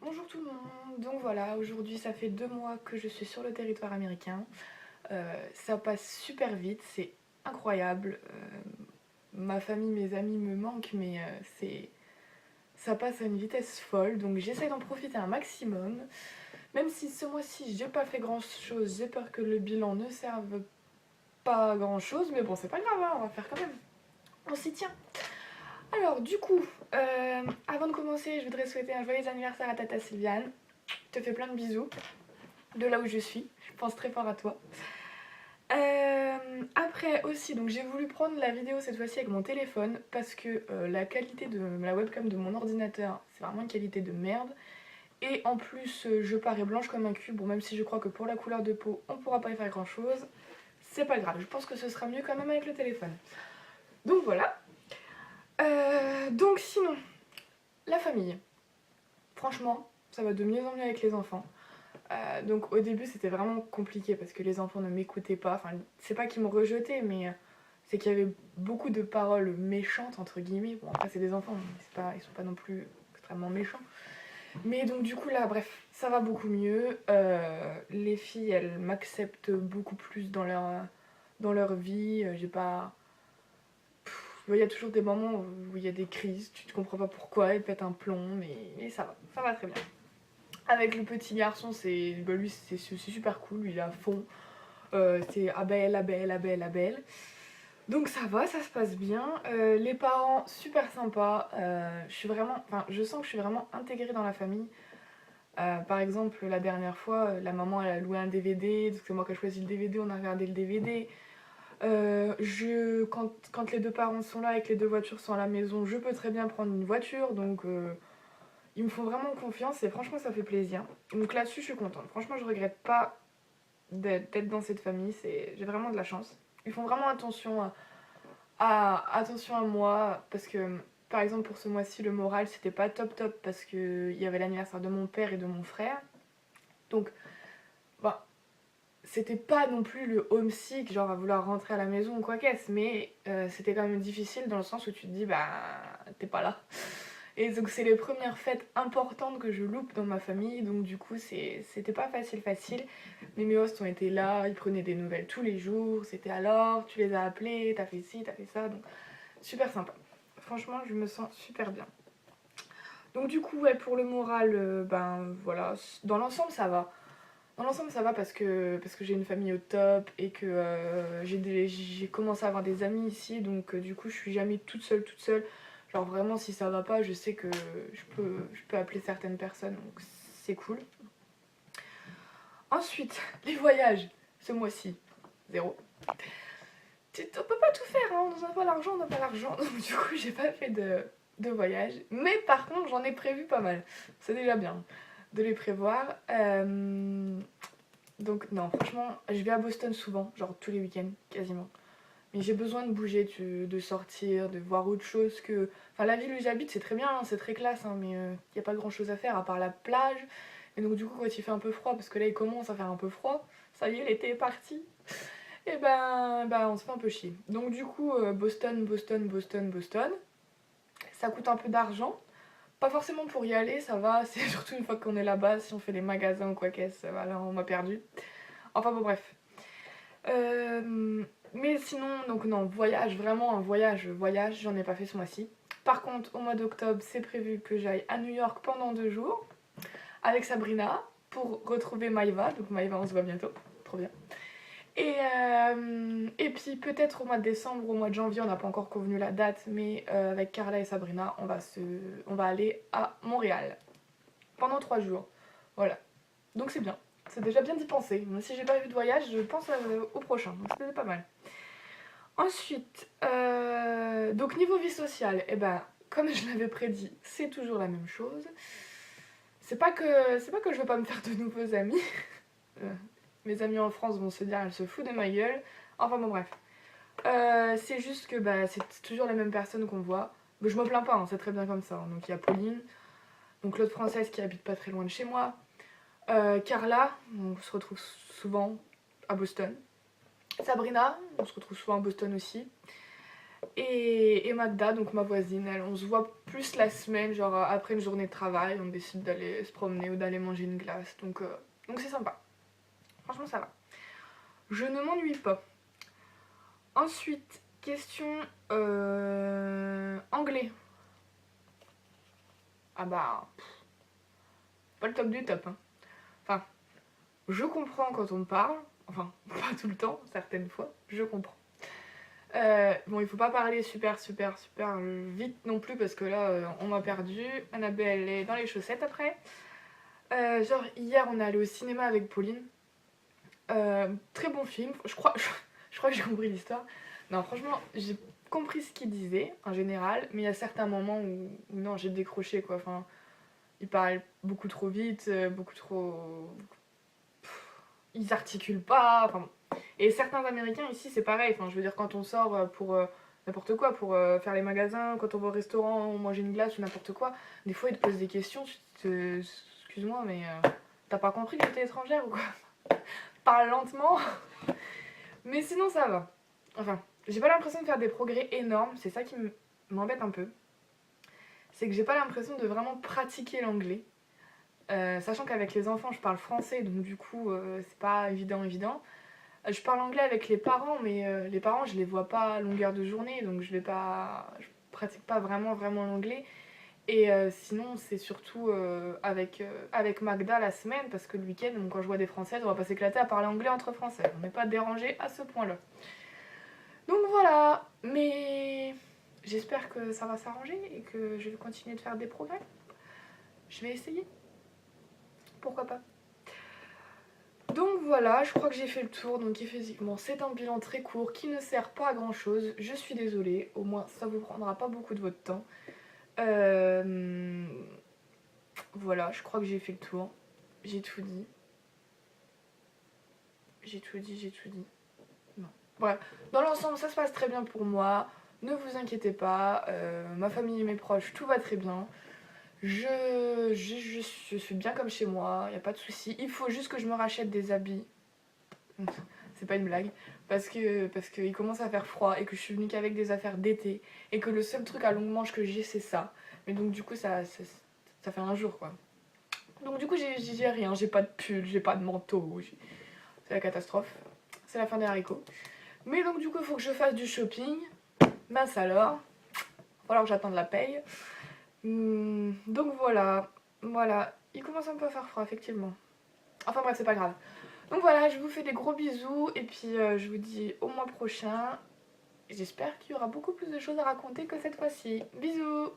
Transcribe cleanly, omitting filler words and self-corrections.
Bonjour tout le monde, donc voilà, aujourd'hui ça fait 2 mois que je suis sur le territoire américain. Ça passe super vite, c'est incroyable. Ma famille, mes amis me manquent, mais ça passe à une vitesse folle, donc j'essaie d'en profiter un maximum. Même si ce mois-ci j'ai pas fait grand chose, j'ai peur que le bilan ne serve pas à grand chose, mais bon, c'est pas grave, hein, on va faire quand même. On s'y tient. Alors, du coup, avant de commencer, je voudrais souhaiter un joyeux anniversaire à Tata Sylviane. Je te fais plein de bisous de là où je suis. Je pense très fort à toi. Après aussi, donc j'ai voulu prendre la vidéo cette fois-ci avec mon téléphone parce que la qualité de la webcam de mon ordinateur, c'est vraiment une qualité de merde. Et en plus, je parais blanche comme un cul. Bon, même si je crois que pour la couleur de peau, on pourra pas y faire grand-chose, c'est pas grave. Je pense que ce sera mieux quand même avec le téléphone. Donc voilà. Donc sinon, la famille. Franchement, ça va de mieux en mieux avec les enfants. Donc au début c'était vraiment compliqué parce que les enfants ne m'écoutaient pas. Enfin, c'est pas qu'ils m'ont rejeté, mais c'est qu'il y avait beaucoup de paroles méchantes entre guillemets. Bon après c'est des enfants, ils sont pas non plus extrêmement méchants. Mais donc du coup là, bref, ça va beaucoup mieux. Les filles elles m'acceptent beaucoup plus dans leur vie. J'ai pas... Il y a toujours des moments où il y a des crises, tu ne comprends pas pourquoi, elles pètent un plomb, mais ça va très bien. Avec le petit garçon, lui c'est super cool, lui il est à fond. C'est Abel, Abel, Abel, Abel. Donc ça va, ça se passe bien. Les parents, super sympas. Je sens que je suis vraiment intégrée dans la famille. Par exemple, la dernière fois, la maman elle a loué un DVD, donc c'est moi qui ai choisi le DVD, on a regardé le DVD. Quand les deux parents sont là et que les deux voitures sont à la maison, je peux très bien prendre une voiture, donc ils me font vraiment confiance et franchement ça fait plaisir. Donc là-dessus je suis contente. Franchement je regrette pas d'être dans cette famille, j'ai vraiment de la chance. Ils font vraiment attention à moi parce que par exemple pour ce mois-ci le moral c'était pas top top parce qu'il y avait l'anniversaire de mon père et de mon frère. Donc bah, c'était pas non plus le homesick genre à vouloir rentrer à la maison ou quoi qu'est-ce, mais c'était quand même difficile dans le sens où tu te dis bah t'es pas là. Et donc c'est les premières fêtes importantes que je loupe dans ma famille, donc du coup c'était pas facile. Mais mes hosts ont été là, ils prenaient des nouvelles tous les jours, c'était alors, tu les as appelés, t'as fait ci, t'as fait ça, donc super sympa. Franchement je me sens super bien. Donc du coup ouais pour le moral, ben voilà, dans l'ensemble ça va. Dans l'ensemble ça va parce que j'ai une famille au top et que j'ai commencé à avoir des amis ici, donc du coup je suis jamais toute seule. Genre vraiment si ça va pas, je sais que je peux appeler certaines personnes, donc c'est cool. Ensuite, les voyages, ce mois-ci, zéro. On peut pas tout faire, hein. On n'a pas l'argent, on n'a pas l'argent. Donc du coup j'ai pas fait de voyage. Mais par contre j'en ai prévu pas mal. C'est déjà bien de les prévoir. Donc non, franchement, je vais à Boston souvent, genre tous les week-ends, quasiment. Mais j'ai besoin de bouger, de sortir, de voir autre chose que... Enfin, la ville où j'habite, c'est très bien, hein, c'est très classe, hein, mais il n'y a pas grand-chose à faire à part la plage. Et donc du coup, quand il fait un peu froid, parce que là, il commence à faire un peu froid, ça y est, l'été est parti, et ben on se fait un peu chier. Donc du coup, Boston. Ça coûte un peu d'argent. Pas forcément pour y aller, ça va, c'est surtout une fois qu'on est là-bas, si on fait les magasins ou quoi qu'est-ce, voilà, on m'a perdu. Enfin bon, bref. Mais sinon, donc non, voyage, vraiment un voyage, j'en ai pas fait ce mois-ci. Par contre, au mois d'octobre, c'est prévu que j'aille à New York pendant 2 jours avec Sabrina pour retrouver Maïva. Donc Maïva, on se voit bientôt, trop bien. Et puis peut-être au mois de décembre, au mois de janvier, on n'a pas encore convenu la date, mais avec Carla et Sabrina, on va aller à Montréal pendant 3 jours. Voilà. Donc c'est bien. C'est déjà bien d'y penser. Même si j'ai pas eu de voyage, je pense au prochain. Donc c'était pas mal. Ensuite, donc niveau vie sociale, eh ben, comme je l'avais prédit, c'est toujours la même chose. C'est pas que je veux pas me faire de nouveaux amis. Mes amis en France vont se dire, elle se fout de ma gueule. Enfin bon, bref. C'est juste que bah, c'est toujours les mêmes personnes qu'on voit. Mais je me plains pas, hein, c'est très bien comme ça. Donc il y a Pauline, donc l'autre française qui habite pas très loin de chez moi. Carla, on se retrouve souvent à Boston. Sabrina, on se retrouve souvent à Boston aussi. Et Magda, donc ma voisine, on se voit plus la semaine, genre après une journée de travail, on décide d'aller se promener ou d'aller manger une glace. Donc c'est sympa. Franchement, ça va. Je ne m'ennuie pas. Ensuite, question anglais. Ah bah, pas le top du top. Hein. Enfin, je comprends quand on me parle. Enfin, pas tout le temps, certaines fois, je comprends. Bon, il faut pas parler super vite non plus parce que là, on m'a perdu. Annabelle est dans les chaussettes après. Genre, hier, on est allé au cinéma avec Pauline. Très bon film. Je crois que j'ai compris l'histoire. Non, franchement, j'ai compris ce qu'il disait en général, mais il y a certains moments où non, j'ai décroché quoi. Enfin, il parle beaucoup trop vite, beaucoup trop. Ils articulent pas. Enfin, et certains Américains ici, c'est pareil. Enfin, je veux dire, quand on sort pour n'importe quoi, pour faire les magasins, quand on va au restaurant, manger une glace ou n'importe quoi, des fois ils te posent des questions. Excuse-moi, mais t'as pas compris que j'étais étrangère ou quoi? Parle lentement. Mais sinon, ça va. Enfin, j'ai pas l'impression de faire des progrès énormes. C'est ça qui m'embête un peu. C'est que j'ai pas l'impression de vraiment pratiquer l'anglais. Sachant qu'avec les enfants, je parle français, donc du coup, c'est pas évident. Je parle anglais avec les parents, mais les parents, je les vois pas à longueur de journée, donc je pratique pas vraiment l'anglais. Et sinon, c'est surtout avec Magda la semaine, parce que le week-end, donc, quand je vois des Françaises, on va pas s'éclater à parler anglais entre Français. On n'est pas dérangé à ce point-là. Donc voilà, mais j'espère que ça va s'arranger et que je vais continuer de faire des progrès. Je vais essayer. Pourquoi pas. Donc voilà, je crois que j'ai fait le tour. Donc effectivement, c'est un bilan très court qui ne sert pas à grand chose. Je suis désolée, au moins ça vous prendra pas beaucoup de votre temps. Voilà, je crois que j'ai fait le tour. J'ai tout dit. J'ai tout dit. Non. Bref, dans l'ensemble, ça se passe très bien pour moi. Ne vous inquiétez pas, ma famille et mes proches, tout va très bien. Je suis bien comme chez moi, y a pas de souci. Il faut juste que je me rachète des habits. C'est pas une blague. Parce qu'il commence à faire froid et que je suis venue qu'avec des affaires d'été. Et que le seul truc à longue manche que j'ai, c'est ça. Mais donc, du coup, ça fait un jour quoi. Donc, du coup, j'ai rien. J'ai pas de pull, j'ai pas de manteau. C'est la catastrophe. C'est la fin des haricots. Mais donc, du coup, il faut que je fasse du shopping. Mince alors. Il va falloir que j'attende la paye. Donc voilà, il commence un peu à faire froid effectivement. Enfin bref, c'est pas grave. Donc voilà, je vous fais des gros bisous et puis je vous dis au mois prochain. J'espère qu'il y aura beaucoup plus de choses à raconter que cette fois-ci. Bisous!